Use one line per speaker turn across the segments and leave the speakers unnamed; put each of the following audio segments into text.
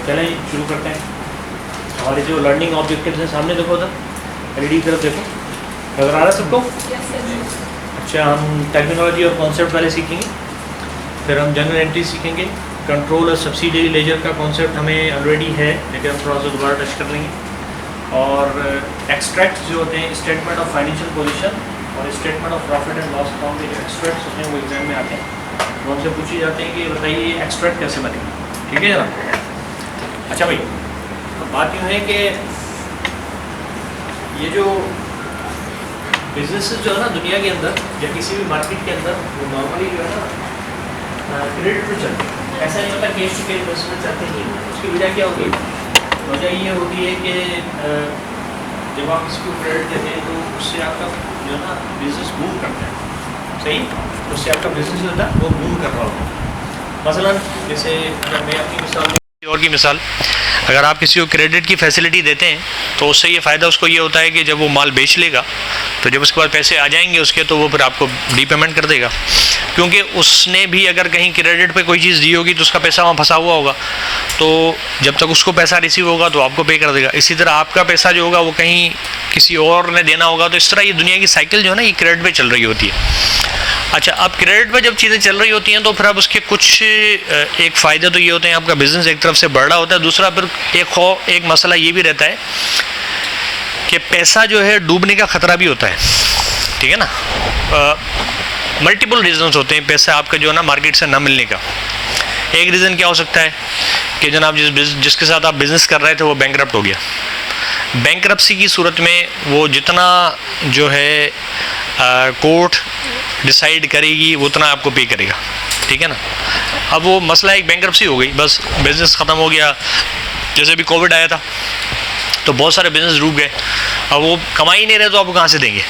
चलें शुरू करते हैं। हमारे जो लर्निंग ऑब्जेक्टिव्स हैं सामने देखो उधर, एलईडी की तरफ देखो, नजर आ रहा है सबको? अच्छा, हम टर्मिनोलॉजी और कॉन्सेप्ट पहले सीखेंगे, फिर हम जनरल एंट्री सीखेंगे। कंट्रोल और सब्सिडियरी लेजर का कॉन्सेप्ट हमें ऑलरेडी है, लेकिन हम थोड़ा सा दोबारा टच कर लेंगे। और एक्सट्रैक्ट्स जो होते हैं, स्टेटमेंट ऑफ फाइनेंशियल पोजीशन और statement of profit and loss account के जो एक्सट्रैक्ट्स होते हैं वो एग्जाम में आते हैं, वो हमसे पूछे जाते हैं कि बताइए एक्सट्रैक्ट कैसे बनेगा। ठीक है जनाब? अच्छा भाई, तो बात यूँ है कि ये जो बिजनेस जो है ना दुनिया के अंदर या किसी भी मार्केट के अंदर, वो नॉर्मली जो है ना क्रेडिट पर चलते हैं। ऐसा नहीं होता कैश टू कैश बेसिस पर चलते ही। उसकी वजह क्या होगी? वजह ये होती है कि जब आप किसी को क्रेडिट देते हैं तो उससे आपका जो है ना बिजनेस बूम करता है। सही? उससे आपका बिजनेस जो होता है वो बूम कर रहा होता है। मसलन जैसे अगर मैं अपनी मिसाल और की मिसाल, अगर आप किसी को क्रेडिट की फैसिलिटी देते हैं तो उससे ये फ़ायदा उसको ये होता है कि जब वो माल बेच लेगा तो जब उसके बाद पैसे आ जाएंगे उसके, तो वो फिर आपको रीपेमेंट कर देगा, क्योंकि उसने भी अगर कहीं क्रेडिट पे कोई चीज़ दी होगी तो उसका पैसा वहाँ फंसा हुआ होगा, तो जब तक उसको पैसा रिसीव होगा तो आपको पे कर देगा। इसी तरह आपका पैसा जो होगा वो कहीं किसी और ने देना होगा। तो इस तरह ये दुनिया की साइकिल जो है ना ये क्रेडिट पे चल रही होती है। अच्छा, अब क्रेडिट पे जब चीज़ें चल रही होती हैं तो फिर अब उसके कुछ एक फ़ायदे तो ये होते हैं, आपका बिज़नेस एक तरफ से बढ़ रहा होता है, दूसरा फिर एक मसला ये भी रहता है कि पैसा जो है डूबने का ख़तरा भी होता है। ठीक है ना? मल्टीपल रीज़न्स होते हैं पैसा आपका जो है ना मार्केट से ना मिलने का। एक रीज़न क्या हो सकता है कि जनाब जिसके साथ आप बिज़नेस कर रहे थे वो बैंकरप्ट हो गया। बैंकरप्सी की सूरत में वो जितना जो है कोर्ट डिसाइड करेगी वो उतना आपको पे करेगा। ठीक है ना? अब वो मसला एक बैंकरप्सी हो गई, बस बिज़नेस ख़त्म हो गया। जैसे भी कोविड आया था तो बहुत सारे बिज़नेस डूब गए, अब वो कमा ही नहीं रहे तो आपको कहाँ से देंगे?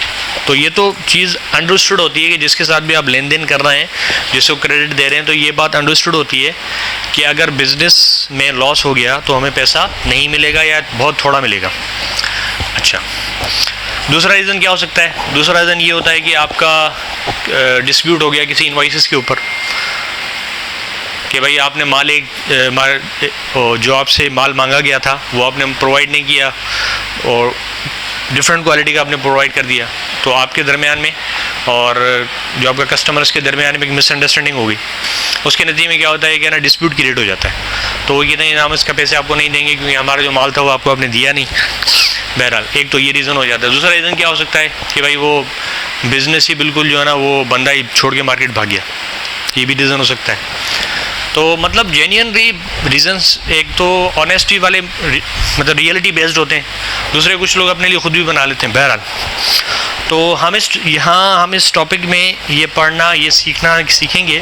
तो ये तो चीज़ अंडरस्टूड होती है कि जिसके साथ भी आप लेन देन कर रहे हैं, जिसको क्रेडिट दे रहे हैं, तो ये बात अंडरस्टूड होती है कि अगर बिज़नेस में लॉस हो गया तो हमें पैसा नहीं मिलेगा या बहुत थोड़ा मिलेगा। अच्छा, दूसरा रीज़न क्या हो सकता है? दूसरा रीज़न ये होता है कि आपका डिस्प्यूट हो गया किसी इनवॉइसेस के ऊपर कि भाई आपने माल जो आपसे माल मांगा गया था वो आपने प्रोवाइड नहीं किया और डिफरेंट क्वालिटी का आपने प्रोवाइड कर दिया, तो आपके दरमियान में और जो आपका कस्टमर्स के दरमियान में एक मिसअंडरस्टैंडिंग हो गई। उसके नतीजे में क्या होता है कि ना डिस्प्यूट क्रिएट हो जाता है। तो वो कहते हैं हम इसका पैसे आपको नहीं देंगे क्योंकि हमारा जो माल था वो आपको आपने दिया नहीं। बहरहाल एक तो ये रीज़न हो जाता है। दूसरा रीज़न क्या हो सकता है कि भाई वो बिज़नेस ही बिल्कुल जो है ना वो बंदा ही छोड़ के मार्केट भाग गया, ये भी रीज़न हो सकता है। तो मतलब जेन्युइन रीजंस एक तो ऑनेस्टी वाले मतलब रियलिटी बेस्ड होते हैं, दूसरे कुछ लोग अपने लिए खुद भी बना लेते हैं। बहरहाल तो हम इस टॉपिक में ये पढ़ना ये सीखेंगे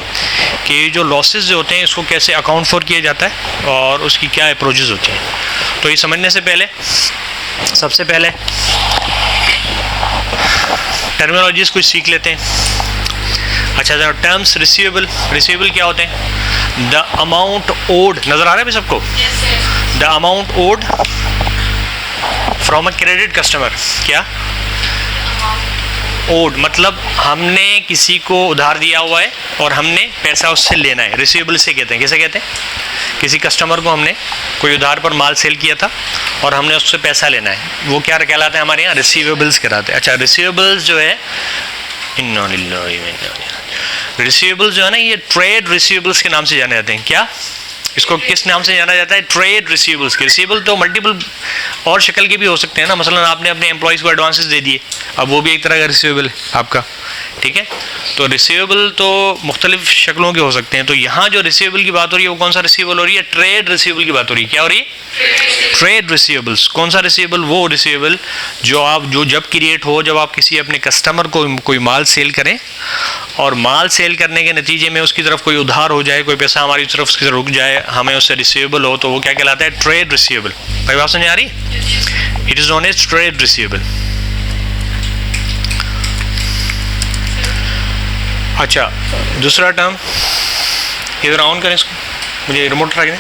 कि जो लॉसेस जो होते हैं इसको कैसे अकाउंट फॉर किया जाता है और उसकी क्या अप्रोचेस होती हैं। तो ये समझने से पहले सबसे पहले टर्मिनोलॉजीज कुछ सीख लेते हैं। अच्छा जरा टर्म्स, रिसीवेबल क्या होते हैं? द अमाउंट ओड, नजर आ रहा है भाई सबको? The amount owed from a credit customer. क्या ओड? मतलब हमने किसी को उधार दिया हुआ है और हमने पैसा उससे लेना है। रिसीवेबल से कहते हैं। कैसे कहते हैं? किसी कस्टमर को हमने कोई उधार पर माल सेल किया था और हमने उससे पैसा लेना है, वो क्या कहलाते हैं हमारे यहाँ? रिसीवेबल्स कहलाते हैं। अच्छा, रिसीवेबल्स जो है रिसीवेबल्स जो है ना ये ट्रेड रिसीवेबल्स के नाम से जाने जाते हैं। क्या इसको किस नाम से जाना जाता है? ट्रेड रिसीवेबल्स के। रिसीवेबल तो मल्टीपल और शक्ल के भी हो सकते हैं ना, मसलन आपने अपने एम्प्लॉयज़ को एडवांसेस दे दिए, अब वो भी एक तरह का रिसीवेबल है आपका। ठीक है, तो रिसीवेबल तो मुख्तलिफ शक्लों के हो सकते हैं। तो यहाँ जो रिसीवेबल की बात हो रही है वो कौन सा रिसीवेबल हो रही है? ट्रेड रिसीवेबल की बात हो रही है। क्या हो रही है? Trade receivables. कौन सा रिसीवेबल? वो रिसीवेबल जो जब क्रिएट हो जब आप किसी अपने कस्टमर को कोई माल सेल करें और माल सेल करने के नतीजे में उसकी तरफ कोई उधार हो जाए, कोई पैसा हमारी तरफ उसकी तरफ रुक जाए, हमें उससे रिसीवेबल हो, तो वो क्या कहलाता है? Trade receivable. भाई बात समझ आ रही? It is known as trade receivable. अच्छा, दूसरा टर्म इधर ऑन करें इसको, मुझे रिमोट ट्राई दें।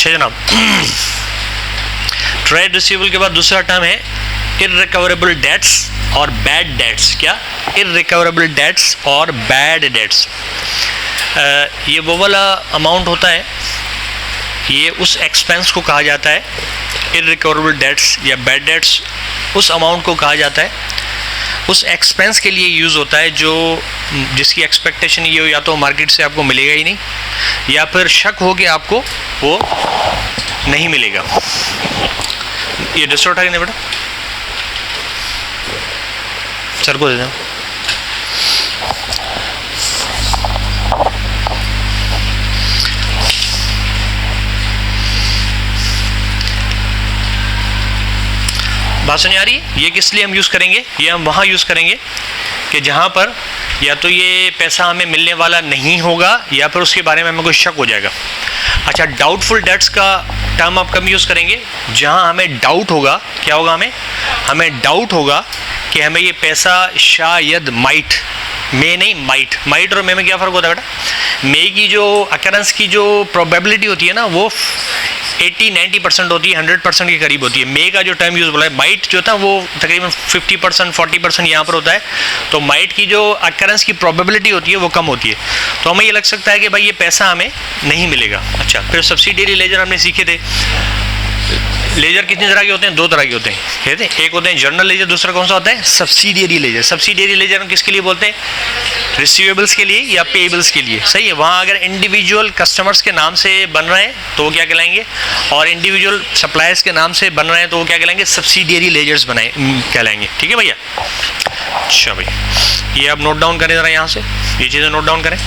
अच्छा जनाब, ट्रेड रिसीवेबल के बाद दूसरा टर्म है इररिकवरेबल डेट्स और बैड डेट्स। क्या? इररिकवरेबल डेट्स और बैड डेट्स। ये वो वाला अमाउंट होता है, ये उस एक्सपेंस को कहा जाता है, इररिकवरेबल डेट्स या बैड डेट्स उस अमाउंट को कहा जाता है, उस एक्सपेंस के लिए यूज़ होता है जो जिसकी एक्सपेक्टेशन ये हो या तो मार्केट से आपको मिलेगा ही नहीं, या फिर शक हो कि आपको वो नहीं मिलेगा। ये डिस्टोर्ट है नहीं बेटा, सर को दे दें। बात समझ आ रही है? ये किस लिए हम यूज़ करेंगे? ये हम वहाँ यूज़ करेंगे कि जहाँ पर या तो ये पैसा हमें मिलने वाला नहीं होगा या फिर उसके बारे में हमें कोई शक हो जाएगा। अच्छा, डाउटफुल डेट्स का टर्म आप कब यूज़ करेंगे? जहाँ हमें डाउट होगा। क्या होगा? हमें डाउट होगा कि हमें ये पैसा शायद माइट, मे नहीं माइट और मे में क्या फ़र्क होता है बेटा? मे की जो अकरेंस की जो प्रोबेबिलिटी होती है ना वो 80-90% होती है, 100% के करीब होती है। मे का जो टर्म यूज़ बोला है, माइट जो था वो तकरीबन 50% 40% यहाँ पर होता है, तो माइट की जो अकरेंस की प्रोबेबिलिटी होती है वो कम होती है। तो हमें ये लग सकता है कि भाई ये पैसा हमें नहीं मिलेगा। अच्छा, फिर सब्सिडियरी लेजर हमने सीखे थे। लेजर कितने तरह के होते हैं? 2 तरह के होते हैं, कहते हैं। एक होते हैं जनरल लेजर, दूसरा कौन सा होता है? Subsidiary laser. सब्सिडियरी लेजर हम किसके लिए बोलते हैं? रिसीवेबल्स के लिए या पेएबल्स के लिए। सही है। वहाँ अगर इंडिविजुअल कस्टमर्स के नाम से बन रहे हैं तो वो क्या कहलाएंगे, और इंडिविजुअल सप्लायर्स के नाम से बन रहे हैं तो वो क्या कहलाएंगे? सब्सिडियरी लेजर्स कहलाएंगे। ठीक है भैया? अच्छा भाई, ये आप नोट डाउन करें ज़रा, यहाँ से ये चीज़ें नोट डाउन करें।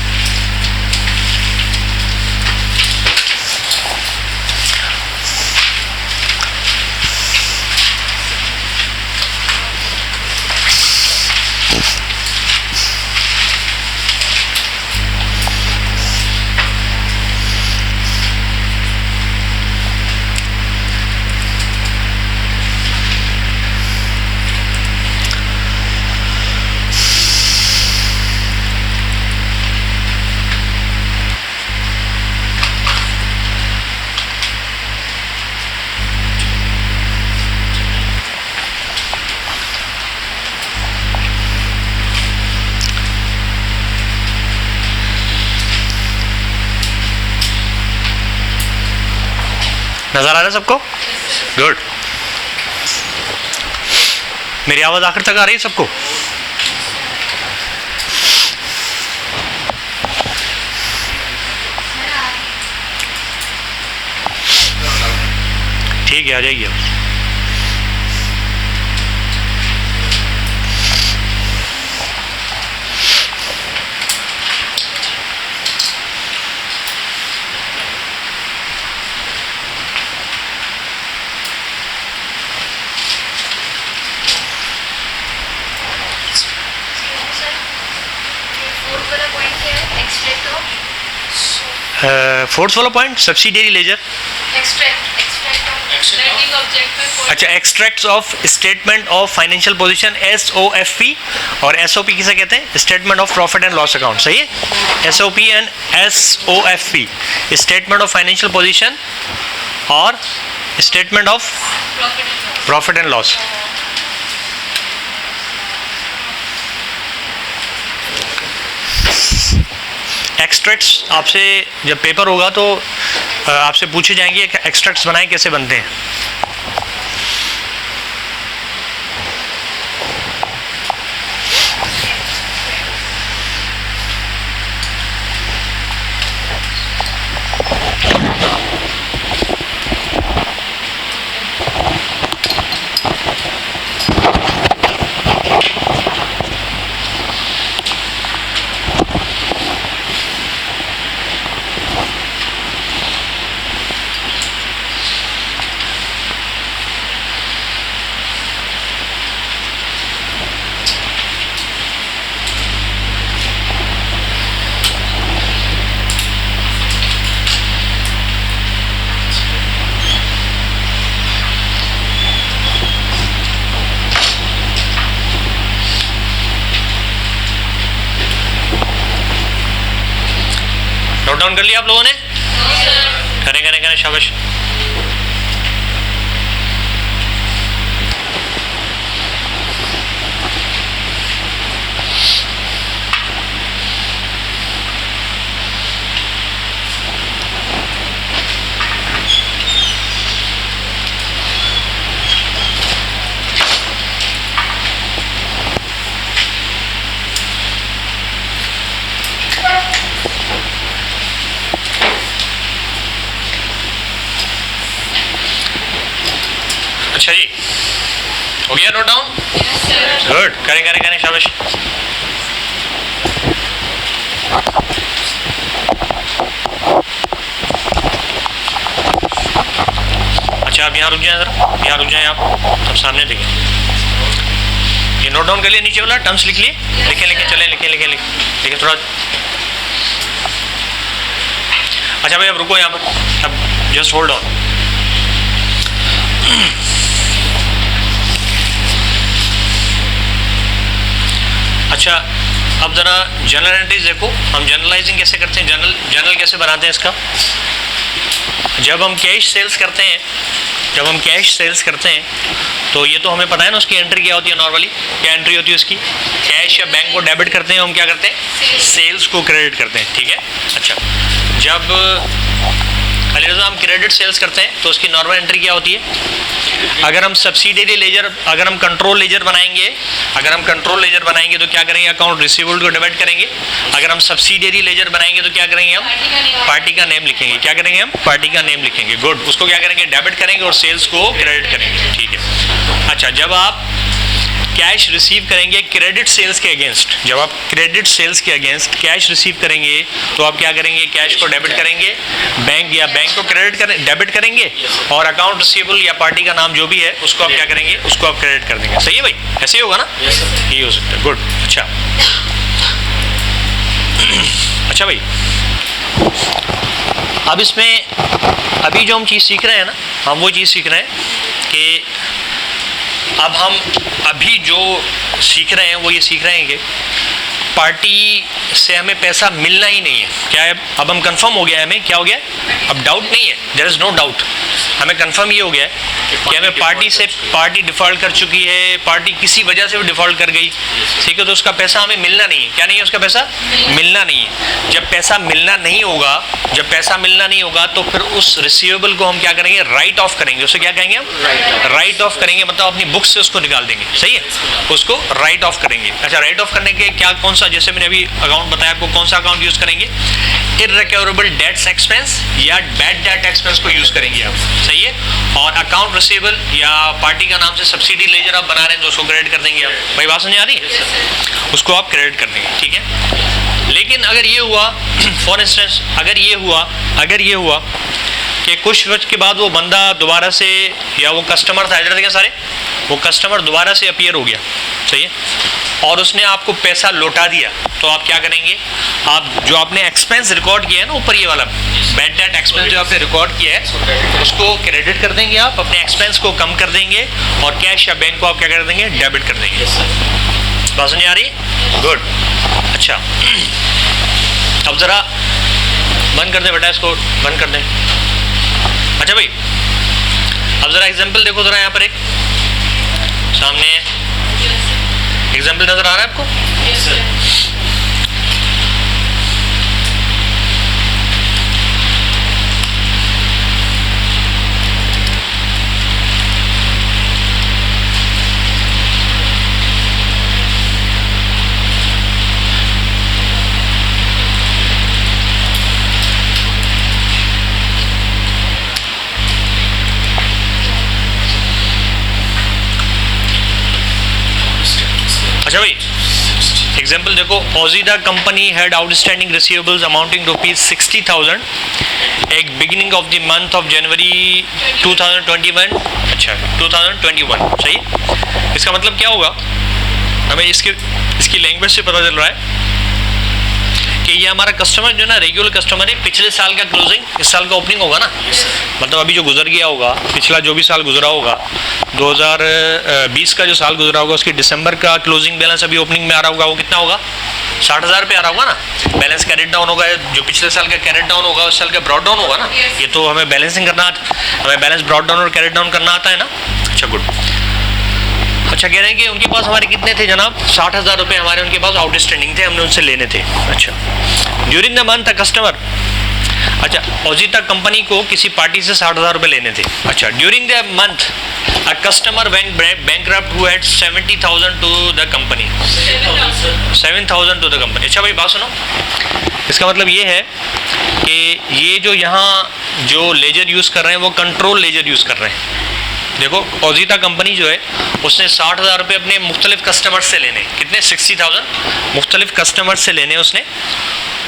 नजर आ रहा है सबको? गुड। मेरी आवाज आखिर तक आ रही है सबको? ठीक है, आ जाइए। फोर्थ वाला पॉइंट सब्सिडियरी लेजर। अच्छा, extracts of statement of financial position SOFP, और SOP किसे कहते हैं? Statement of profit and loss account. सही है। SOP and SOFP, statement of financial position और statement of profit and loss. Extracts आपसे जब पेपर होगा तो आपसे पूछे जाएंगे कि एक्सट्रैक्ट्स बनाए कैसे बनते हैं। नोट डाउन कर लिया आप लोगों ने? करें करें करें, शाबाश। अच्छा जी, हो गया नोट डाउन? गुड, करें करें करें, शाबाश। अच्छा, आप यहाँ रुक जाएं, जरा यहाँ रुक जाएं, आप सामने देखें। ये नोट डाउन कर लिए, नीचे वाला टर्म्स लिख लिए, लिखें लिखें, चलें, लिखें लिखें लिखें लिखें थोड़ा। अच्छा भाई, अब रुको यहाँ पर, अब जस्ट होल्ड ऑन। अच्छा, अब ज़रा जनरल एंट्रीज देखो, हम जनरलाइजिंग कैसे करते हैं, जनरल कैसे बनाते हैं इसका। जब हम कैश सेल्स करते हैं, तो ये तो हमें पता है ना उसकी एंट्री क्या होती है। नॉर्मली क्या एंट्री होती है उसकी, कैश या बैंक को डेबिट करते हैं, हम क्या करते हैं, सेल्स को क्रेडिट करते हैं, ठीक है। अच्छा, जब हम क्रेडिट सेल्स करते हैं तो उसकी नॉर्मल एंट्री क्या होती है। अगर हम सब्सिडियरी लेजर, अगर हम कंट्रोल लेजर बनाएंगे, तो क्या करेंगे, अकाउंट रिसीवेबल को डेबिट करेंगे। अगर हम सब्सिडियरी लेजर बनाएंगे तो क्या करेंगे, हम पार्टी का नेम लिखेंगे। क्या करेंगे, हम पार्टी का नेम लिखेंगे। गुड, उसको क्या करेंगे, डेबिट करेंगे और सेल्स को क्रेडिट करेंगे, ठीक है। अच्छा, जब आप कैश रिसीव करेंगे क्रेडिट सेल्स के अगेंस्ट, जब आप क्रेडिट सेल्स के अगेंस्ट कैश रिसीव करेंगे तो आप क्या करेंगे, कैश को डेबिट करेंगे, बैंक को डेबिट करेंगे, और अकाउंट रिसीवेबल या पार्टी का नाम जो भी है उसको आप क्या करेंगे, उसको आप क्रेडिट कर देंगे। सही है भाई, ऐसे ही होगा ना, यही हो सकता है। गुड, अच्छा। अच्छा भाई, अब इसमें अभी जो हम चीज़ सीख रहे हैं ना, हम वो चीज़ सीख रहे हैं कि अब हम अभी जो सीख रहे हैं वो ये सीख रहे हैं कि पार्टी से हमें पैसा मिलना ही नहीं है। क्या है, अब हम कंफर्म हो गया है, हमें क्या हो गया, अब डाउट नहीं है, देयर इज़ नो डाउट। हमें कंफर्म ये हो गया है कि हमें पार्टी डिफ़ॉल्ट कर चुकी है, पार्टी किसी वजह से भी डिफ़ॉल्ट कर गई, ठीक है। तो उसका पैसा हमें मिलना नहीं है। क्या नहीं है, उसका पैसा मिलना नहीं है। जब पैसा मिलना नहीं होगा तो फिर उस रिसीवेबल को हम क्या करेंगे, राइट ऑफ करेंगे। उसे क्या कहेंगे, हम राइट ऑफ करेंगे, मतलब अपनी बुक से उसको निकाल देंगे। सही है, उसको राइट ऑफ करेंगे। अच्छा, राइट ऑफ करने के क्या, कौन सा, जैसे मैंने अभी अकाउंट बताया आपको, कौन सा अकाउंट यूज करेंगे, इररिकवरेबल डेट्स एक्सपेंस या बैड डेट एक्सपेंस को यूज करेंगे आप। सही है, और अकाउंट रिसीवेबल या पार्टी का नाम से सब्सिडी लेजर आप बना रहे हैं तो उसको क्रेडिट कर देंगे आप। भाई बात समझ आ रही है, उसको आप क्रेडिट कर देंगे, ठीक है। लेकिन अगर ये हुआ फॉर इंस्टेंस, अगर ये हुआ कि कुछ वक्त के बाद वो बंदा दोबारा से, या वो कस्टमर था, इधर देखें सारे, वो कस्टमर दोबारा से अपीयर हो गया, सही है, और उसने आपको पैसा लौटा दिया, तो आप क्या करेंगे, आप जो आपने एक्सपेंस रिकॉर्ड किया है ना ऊपर, ये वाला बैड डेट एक्सपेंस जो आपने रिकॉर्ड किया है उसको क्रेडिट कर देंगे आप, अपने एक्सपेंस को कम कर देंगे, और कैश या बैंक को आप क्या कर देंगे, डेबिट कर देंगे। बात समझ आ रही है? गुड। अच्छा, अब ज़रा बंद कर दें बेटा, इसको बंद कर दें। अच्छा भाई, अब ज़रा एग्जाम्पल देखो ज़रा, यहाँ पर एक सामने एग्जाम्पल नज़र आ रहा है आपको?
Yes, sir.
अच्छा भाई, एग्जाम्पल देखो, ओजीदा company had outstanding receivables amounting rupees 60,000 at beginning of the month of January 2021। अच्छा, 2021, सही। इसका मतलब क्या होगा, हमें इसकी लैंग्वेज से पता चल रहा है कि ये हमारा कस्टमर जो ना रेगुलर कस्टमर है, पिछले साल का क्लोजिंग इस साल का ओपनिंग होगा ना, मतलब अभी जो गुजर गया होगा, पिछला जो भी साल गुजरा होगा, 2020 का जो साल गुजरा होगा, उसकी दिसंबर का क्लोजिंग बैलेंस अभी ओपनिंग में आ रहा होगा, वो कितना होगा, 60,000 रुपये आ रहा होगा ना, बैलेंस कैरेट डाउन होगा, जो पिछले साल का कैरेट डाउन होगा उस साल का ब्रॉड डाउन होगा ना, ये तो हमें बैलेंसिंग करना, हमें बैलेंस ब्रॉड डाउन और कैरेट डाउन करना आता है ना। अच्छा गुड। अच्छा कह रहे हैं कि उनके पास हमारे कितने थे जनाब, 60,000 रुपये हमारे उनके पास आउटस्टैंडिंग थे, हमने उनसे लेने थे। अच्छा ड्यूरिंग द मंथ कस्टमर, अच्छा ऑजिता कंपनी को किसी पार्टी से 60,000 रुपये लेने थे। अच्छा during the month a customer went bankrupt who had 70,000 to the company, 7,000 to the company. अच्छा भाई बात सुनो, इसका मतलब ये है कि ये जो यहाँ जो लेजर यूज़ कर रहे हैं वो कंट्रोल लेजर यूज़ कर रहे हैं। देखो ऑजिता कंपनी जो है उसने 60,000 रुपये अपने मुख्तलिफ कस्टमर्स से लेने, कितने 60,000 मुख्तलिफ कस्टमर्स से लेने उसने।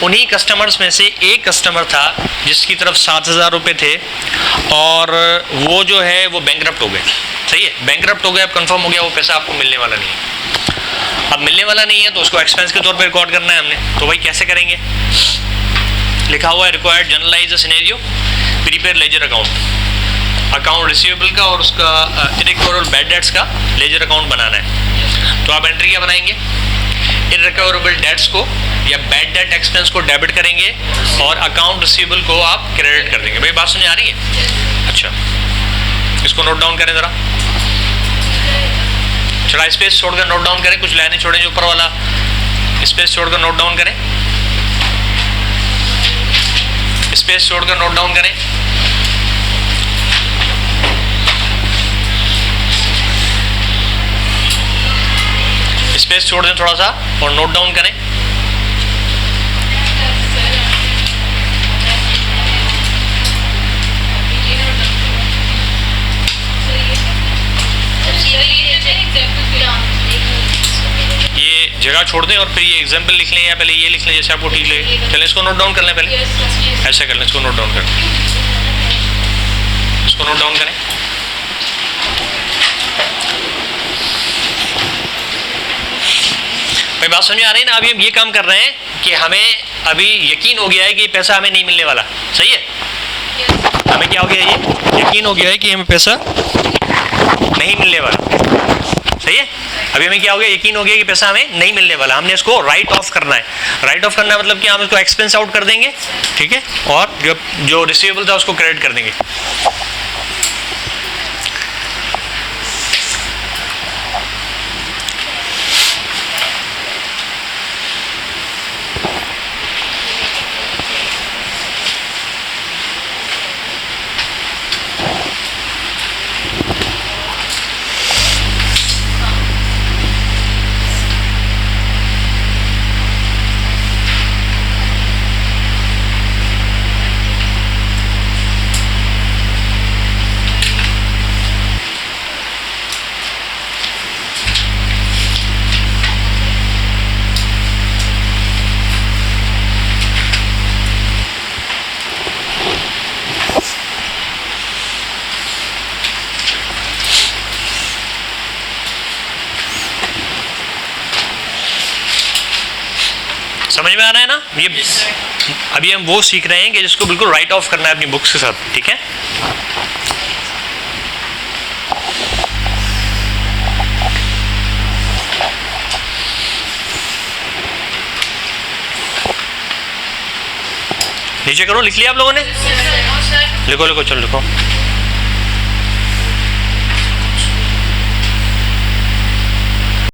उन्हीं कस्टमर्स में से एक कस्टमर था जिसकी तरफ 7,000 रुपये थे और वो जो है वो बैंकरप्ट हो गए। सही है, बैंकरप्ट हो गए, अब कंफर्म हो गया वो पैसा आपको मिलने वाला नहीं है। अब मिलने वाला नहीं है तो उसको एक्सपेंस के तौर पर रिकॉर्ड करना है हमने। तो भाई कैसे करेंगे, लिखा हुआ है required generalize a scenario, prepare ledger account receivable का और उसका इररिकवरेबल बैड डेट्स का लेजर अकाउंट बनाना है। तो आप एंट्री क्या बनाएंगे, इररिकवरेबल डेट्स को या बैड डेट एक्सपेंस को डेबिट करेंगे और अकाउंट रिसीवेबल को आप क्रेडिट कर देंगे। भाई बात सुनने आ रही है। अच्छा इसको नोट डाउन करें ज़रा, थोड़ा स्पेस छोड़कर नोट डाउन करें, कुछ लाइनें छोड़ें जो ऊपर वाला स्पेस छोड़कर नोट डाउन करें, स्पेस छोड़कर नोट डाउन करें। स्पेस छोड़ दें थोड़ा सा और नोट डाउन करें। ये जगह छोड़ दें और फिर ये एग्जाम्पल लिख लें या पहले ये लिख लें जैसे आपको ठीक लगे। चलें इसको नोट डाउन कर लें, पहले ऐसा कर लें, इसको नोट डाउन करें, इसको नोट डाउन करें। भाई बात समझ में आ रही है ना। अभी हम ये काम कर रहे हैं कि हमें अभी यकीन हो गया है कि पैसा हमें नहीं मिलने वाला। सही है, हमें क्या हो गया, ये यकीन हो गया है कि हमें पैसा नहीं मिलने वाला। सही है, अभी हमें क्या हो गया, यकीन हो गया कि पैसा हमें नहीं मिलने वाला। हमने इसको राइट ऑफ करना है। राइट ऑफ करना है मतलब कि हम इसको एक्सपेंस आउट कर देंगे, ठीक है, और जो रिसीवेबल था उसको क्रेडिट कर देंगे। समझ में आ रहा है ना। ये अभी हम वो सीख रहे हैं कि जिसको बिल्कुल राइट ऑफ करना है अपनी बुक्स के साथ, ठीक है। नीचे करो, लिख लिया आप लोगों ने, लिखो लिखो, चलो लिखो।